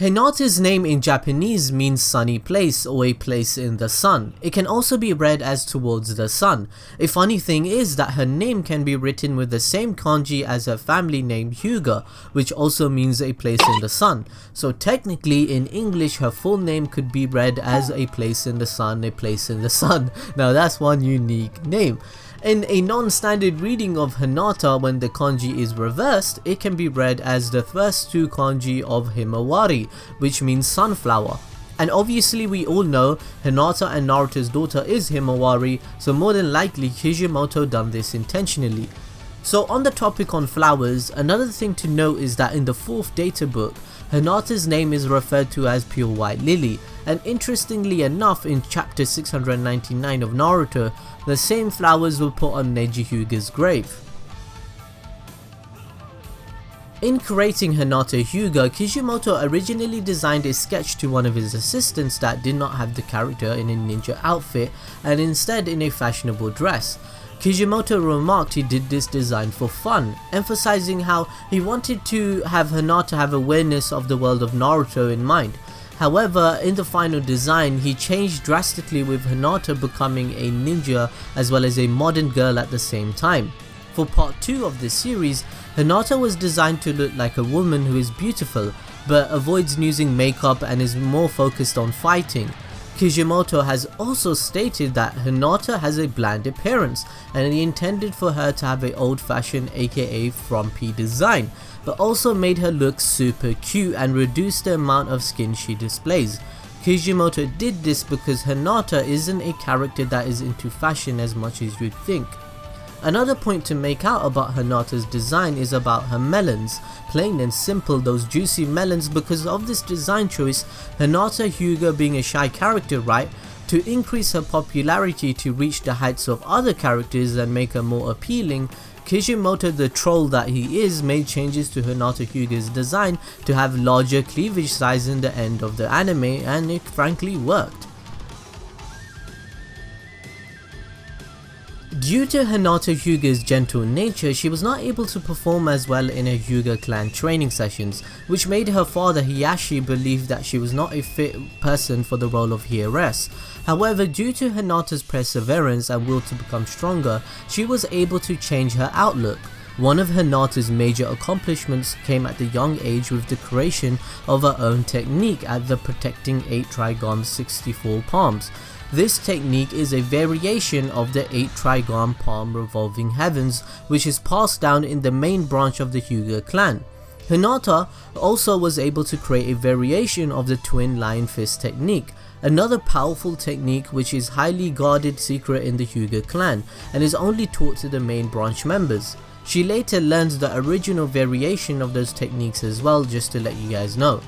Hinata's name in Japanese means sunny place or a place in the sun. It can also be read as towards the sun. A funny thing is that her name can be written with the same kanji as her family name Hyuga, which also means a place in the sun. So technically in English her full name could be read as a place in the sun, a place in the sun. Now that's one unique name. In a non-standard reading of Hinata, when the kanji is reversed, it can be read as the first two kanji of Himawari, which means sunflower. And obviously we all know Hinata and Naruto's daughter is Himawari, so more than likely Kishimoto done this intentionally. So on the topic on flowers, another thing to note is that in the 4th data book, Hinata's name is referred to as Pure White Lily, and interestingly enough in chapter 699 of Naruto, the same flowers were put on Neji Hyuga's grave. In creating Hinata Hyuga, Kishimoto originally designed a sketch to one of his assistants that did not have the character in a ninja outfit and instead in a fashionable dress. Kishimoto remarked he did this design for fun, emphasizing how he wanted to have Hinata have awareness of the world of Naruto in mind. However, in the final design, he changed drastically with Hinata becoming a ninja as well as a modern girl at the same time. For part 2 of this series, Hinata was designed to look like a woman who is beautiful, but avoids using makeup and is more focused on fighting. Kishimoto has also stated that Hinata has a bland appearance and he intended for her to have an old-fashioned aka frumpy design, but also made her look super cute and reduced the amount of skin she displays. Kishimoto did this because Hinata isn't a character that is into fashion as much as you'd think. Another point to make out about Hinata's design is about her melons. Plain and simple, those juicy melons. Because of this design choice, Hinata Hyuga being a shy character, right, to increase her popularity to reach the heights of other characters and make her more appealing, Kishimoto, the troll that he is, made changes to Hinata Hyuga's design to have larger cleavage size in the end of the anime, and it frankly worked. Due to Hinata Hyuga's gentle nature, she was not able to perform as well in her Hyuga clan training sessions, which made her father Hiyashi believe that she was not a fit person for the role of heiress. However, due to Hinata's perseverance and will to become stronger, she was able to change her outlook. One of Hinata's major accomplishments came at the young age with the creation of her own technique at the Protecting 8 Trigon 64 Palms. This technique is a variation of the 8 Trigon Palm Revolving Heavens, which is passed down in the main branch of the Hyuga clan. Hinata also was able to create a variation of the Twin Lion Fist technique, another powerful technique which is highly guarded secret in the Hyuga clan and is only taught to the main branch members. She later learns the original variation of those techniques as well, just to let you guys know.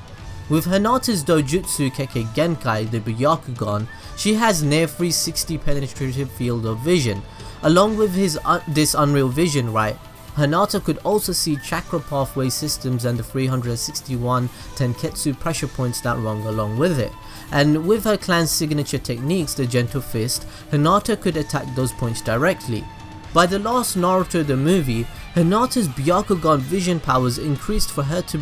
With Hinata's Dojutsu Kekkei Genkai, the Byakugan, she has near 360 penetrative field of vision. Along with this unreal vision, right, Hinata could also see chakra pathway systems and the 361 Tenketsu pressure points that run along with it. And with her clan's signature techniques, the Gentle Fist, Hinata could attack those points directly. By the last Naruto the movie, Hinata's Byakugan vision powers increased for her to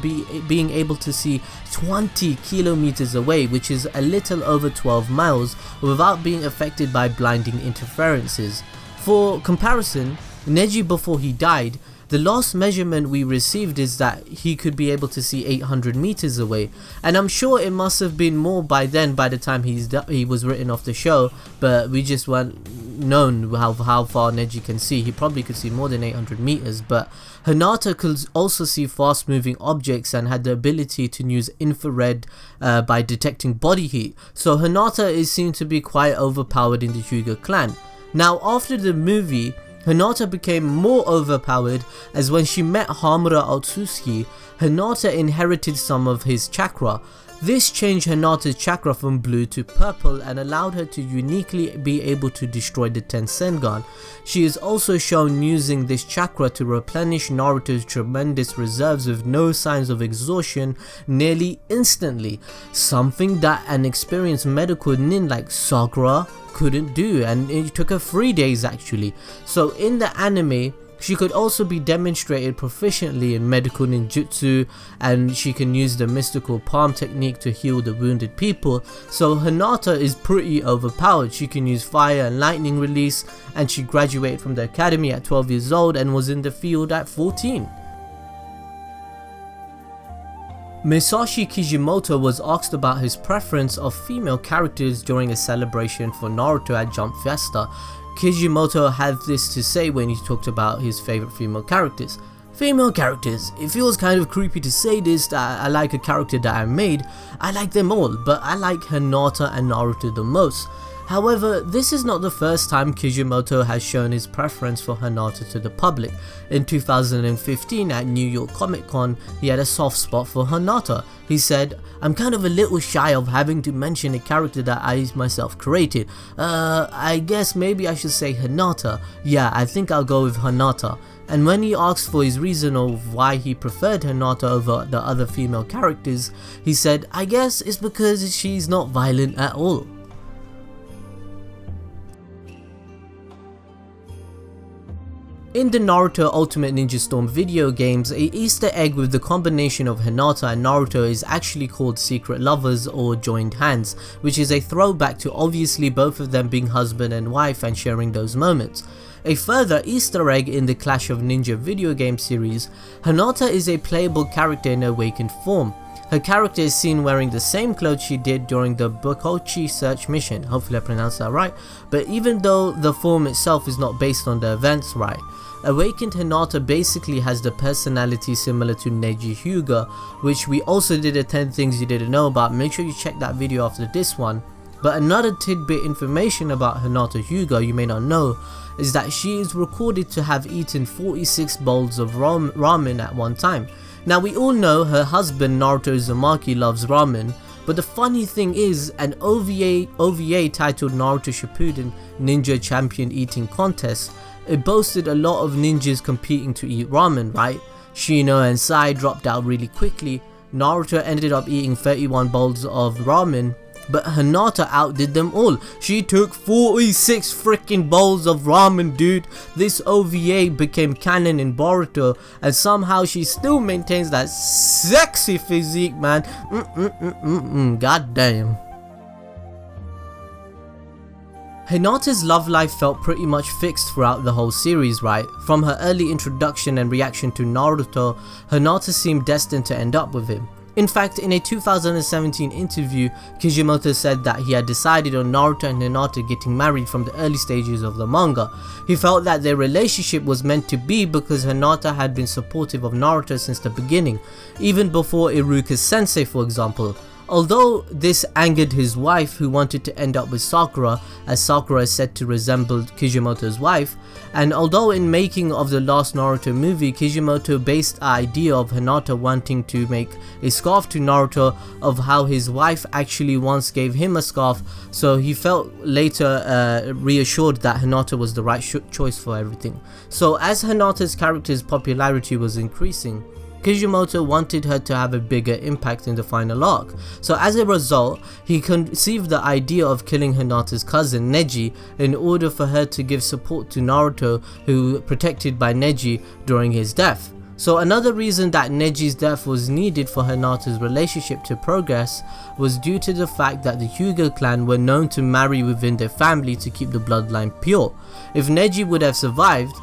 being able to see 20 kilometers away, which is a little over 12 miles, without being affected by blinding interferences. For comparison, Neji before he died, the last measurement we received is that he could be able to see 800 meters away, and I'm sure it must have been more by then, by the time he was written off the show, but we just weren't known how far Neji can see. He probably could see more than 800 meters, but Hinata could also see fast moving objects and had the ability to use infrared by detecting body heat, so Hinata is seen to be quite overpowered in the Hyuga clan. Now after the movie, Hinata became more overpowered, as when she met Hamura Otsutsuki, Hinata inherited some of his chakra. This changed Hinata's chakra from blue to purple and allowed her to uniquely be able to destroy the Tensengan. She is also shown using this chakra to replenish Naruto's tremendous reserves with no signs of exhaustion nearly instantly, something that an experienced medical nin like Sakura couldn't do, and it took her 3 days actually. So in the anime, She could also be demonstrated proficiently in medical ninjutsu, and she can use the mystical palm technique to heal the wounded people. So Hinata is pretty overpowered. She can use fire and lightning release, and she graduated from the academy at 12 years old and was in the field at 14. Masashi Kishimoto was asked about his preference of female characters during a celebration for Naruto at Jump Festa. Kishimoto had this to say when he talked about his favorite female characters. Female characters, it feels kind of creepy to say this, that I like a character that I made. I like them all, but I like Hinata and Naruto the most. However, this is not the first time Kishimoto has shown his preference for Hinata to the public. In 2015 at New York Comic Con, he had a soft spot for Hinata. He said, "I'm kind of a little shy of having to mention a character that I myself created. I guess maybe I should say Hinata. Yeah, I think I'll go with Hinata." And when he asked for his reason of why he preferred Hinata over the other female characters, he said, "I guess it's because she's not violent at all." In the Naruto Ultimate Ninja Storm video games, a Easter egg with the combination of Hinata and Naruto is actually called Secret Lovers or Joined Hands, which is a throwback to obviously both of them being husband and wife and sharing those moments. A further Easter egg in the Clash of Ninja video game series, Hinata is a playable character in awakened form. Her character is seen wearing the same clothes she did during the Bokochi search mission, hopefully I pronounced that right, but even though the form itself is not based on the events right. Awakened Hinata basically has the personality similar to Neji Hyuga, which we also did a 10 things you didn't know about. Make sure you check that video after this one. But another tidbit information about Hinata Hyuga you may not know is that she is recorded to have eaten 46 bowls of ramen at one time. Now we all know her husband Naruto Uzumaki loves ramen, but the funny thing is an OVA titled Naruto Shippuden Ninja Champion Eating Contest. It boasted a lot of ninjas competing to eat ramen, right? Shino and Sai dropped out really quickly. Naruto ended up eating 31 bowls of ramen, but Hinata outdid them all. She took 46 freaking bowls of ramen, dude. This OVA became canon in Boruto, and somehow she still maintains that sexy physique, man. God damn. Hinata's love life felt pretty much fixed throughout the whole series, right? From her early introduction and reaction to Naruto, Hinata seemed destined to end up with him. In fact, in a 2017 interview, Kishimoto said that he had decided on Naruto and Hinata getting married from the early stages of the manga. He felt that their relationship was meant to be because Hinata had been supportive of Naruto since the beginning, even before Iruka Sensei for example. Although this angered his wife, who wanted to end up with Sakura, as Sakura is said to resemble Kishimoto's wife, and although in making of the last Naruto movie, Kishimoto based the idea of Hinata wanting to make a scarf to Naruto of how his wife actually once gave him a scarf, so he felt later reassured that Hinata was the right choice for everything. So as Hinata's character's popularity was increasing, Kishimoto wanted her to have a bigger impact in the final arc, so as a result, he conceived the idea of killing Hinata's cousin Neji in order for her to give support to Naruto, who protected by Neji during his death. So another reason that Neji's death was needed for Hinata's relationship to progress was due to the fact that the Hyuga clan were known to marry within their family to keep the bloodline pure. If Neji would have survived,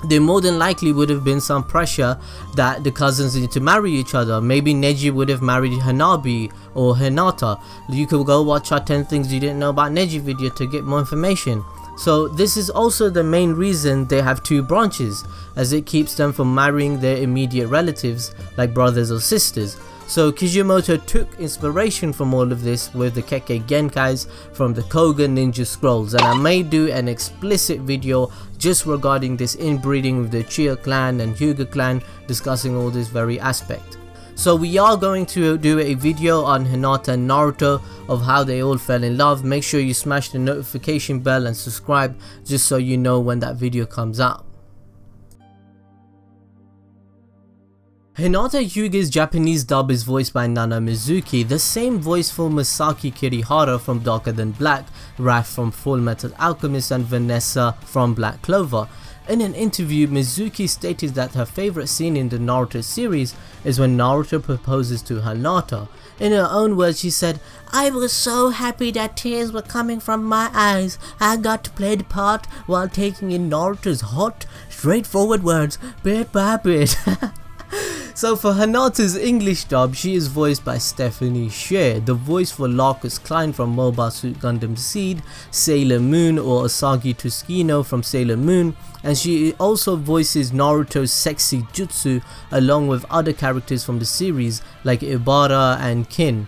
there more than likely would have been some pressure that the cousins need to marry each other. Maybe Neji would have married Hanabi or Hinata. You could go watch our 10 things you didn't know about Neji video to get more information. So this is also the main reason they have two branches, as it keeps them from marrying their immediate relatives like brothers or sisters. So Kishimoto took inspiration from all of this with the Kekkei Genkais from the Koga Ninja Scrolls, and I may do an explicit video just regarding this inbreeding with the Uchiha clan and Hyuga clan, discussing all this very aspect. So we are going to do a video on Hinata and Naruto of how they all fell in love. Make sure you smash the notification bell and subscribe just so you know when that video comes out. Hinata Hyuga's Japanese dub is voiced by Nana Mizuki, the same voice for Masaki Kirihara from Darker Than Black, Raph from Full Metal Alchemist, and Vanessa from Black Clover. In an interview, Mizuki stated that her favorite scene in the Naruto series is when Naruto proposes to Hinata. In her own words, she said, "I was so happy that tears were coming from my eyes. I got to play the part while taking in Naruto's hot, straightforward words, bit by bit." So for Hinata's English dub, she is voiced by Stephanie Sheh, the voice for Larkus Klein from Mobile Suit Gundam Seed, Sailor Moon or Asagi Tuskino from Sailor Moon, and she also voices Naruto's sexy jutsu along with other characters from the series like Ibara and Kin.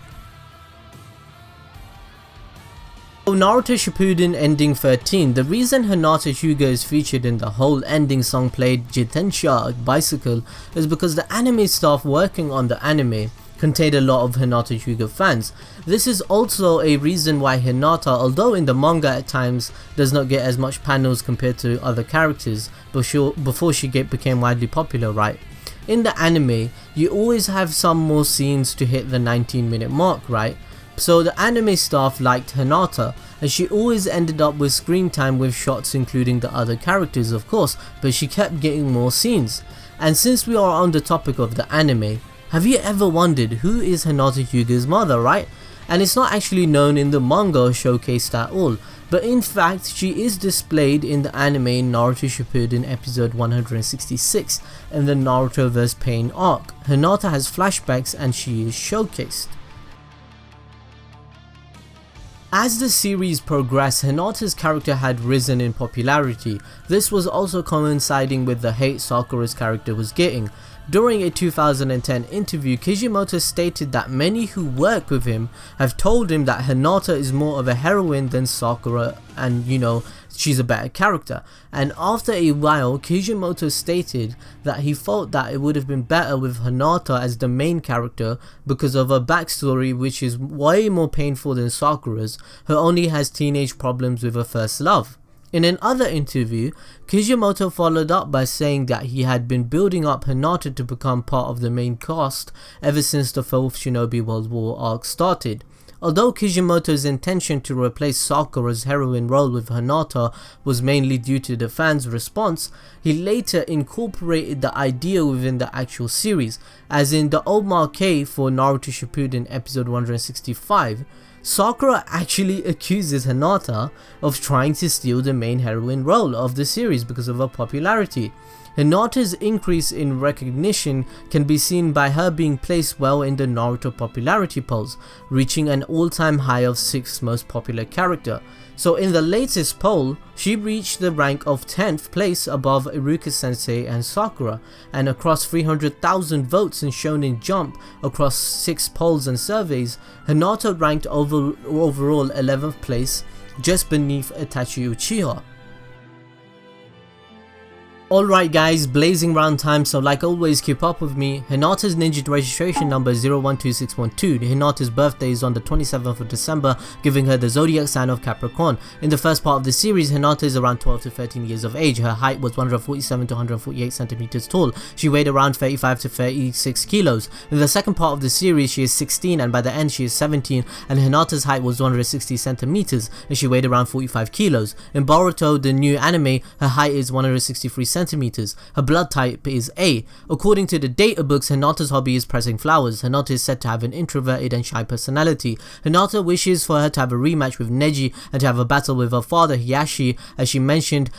Naruto Shippuden Ending 13. The reason Hinata Hyuga is featured in the whole ending song played Jitensha Bicycle is because the anime staff working on the anime contained a lot of Hinata Hyuga fans. This is also a reason why Hinata, although in the manga at times does not get as much panels compared to other characters before she became widely popular, right? In the anime, you always have some more scenes to hit the 19-minute mark, right? So the anime staff liked Hinata, and she always ended up with screen time with shots including the other characters of course, but she kept getting more scenes. And since we are on the topic of the anime, have you ever wondered who is Hinata Hyuga's mother, right? And it's not actually known in the manga or showcased at all, but in fact she is displayed in the anime in Naruto Shippuden episode 166 in the Naruto vs Pain arc. Hinata has flashbacks and she is showcased. As the series progressed, Hinata's character had risen in popularity. This was also coinciding with the hate Sakura's character was getting. During a 2010 interview, Kishimoto stated that many who work with him have told him that Hinata is more of a heroine than Sakura, and she's a better character. And after a while, Kishimoto stated that he felt that it would have been better with Hinata as the main character because of her backstory, which is way more painful than Sakura's, who only has teenage problems with her first love. In another interview, Kishimoto followed up by saying that he had been building up Hinata to become part of the main cast ever since the 4th Shinobi World War arc started. Although Kishimoto's intention to replace Sakura's heroine role with Hinata was mainly due to the fans' response, he later incorporated the idea within the actual series, as in the Omarque for Naruto Shippuden episode 165. Sakura actually accuses Hinata of trying to steal the main heroine role of the series because of her popularity. Hinata's increase in recognition can be seen by her being placed well in the Naruto popularity polls, reaching an all-time high of 6th most popular character. So in the latest poll, she reached the rank of 10th place above Iruka Sensei and Sakura, and across 300,000 votes in Shonen Jump across 6 polls and surveys, Hinata ranked overall 11th place, just beneath Itachi Uchiha. Alright guys, blazing round time, so like always keep up with me. Hinata's ninja registration number is 012612. Hinata's birthday is on the 27th of December, giving her the zodiac sign of Capricorn. In the first part of the series, Hinata is around 12 to 13 years of age. Her height was 147 to 148 centimeters tall. She weighed around 35 to 36 kilos. In the second part of the series, she is 16 and by the end she is 17, and Hinata's height was 160 centimeters and she weighed around 45 kilos. In Boruto, the new anime, her height is 163 centimeters. Her blood type is A. According to the data books, Hinata's hobby is pressing flowers. Hinata is said to have an introverted and shy personality. Hinata wishes for her to have a rematch with Neji and to have a battle with her father Hiyashi. As she mentioned,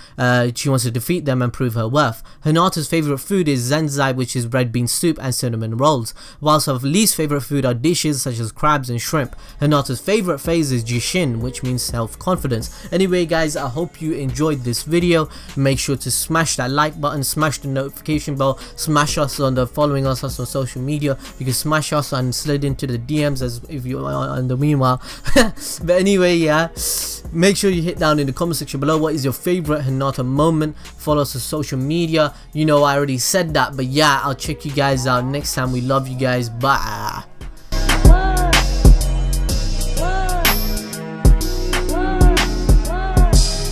she wants to defeat them and prove her worth. Hinata's favorite food is zenzai, which is red bean soup and cinnamon rolls, whilst her least favorite food are dishes such as crabs and shrimp. Hinata's favorite phase is jishin, which means self-confidence. Anyway guys, I hope you enjoyed this video. Make sure to smash that like button, smash the notification bell, smash us on the following us on social media. You can smash us and slid into the DMs as if you are in the meanwhile. But anyway, yeah, make sure you hit down in the comment section below what is your favorite Hinata moment. Follow us on social media. I already said that, but yeah, I'll check you guys out next time. We love you guys. Bye.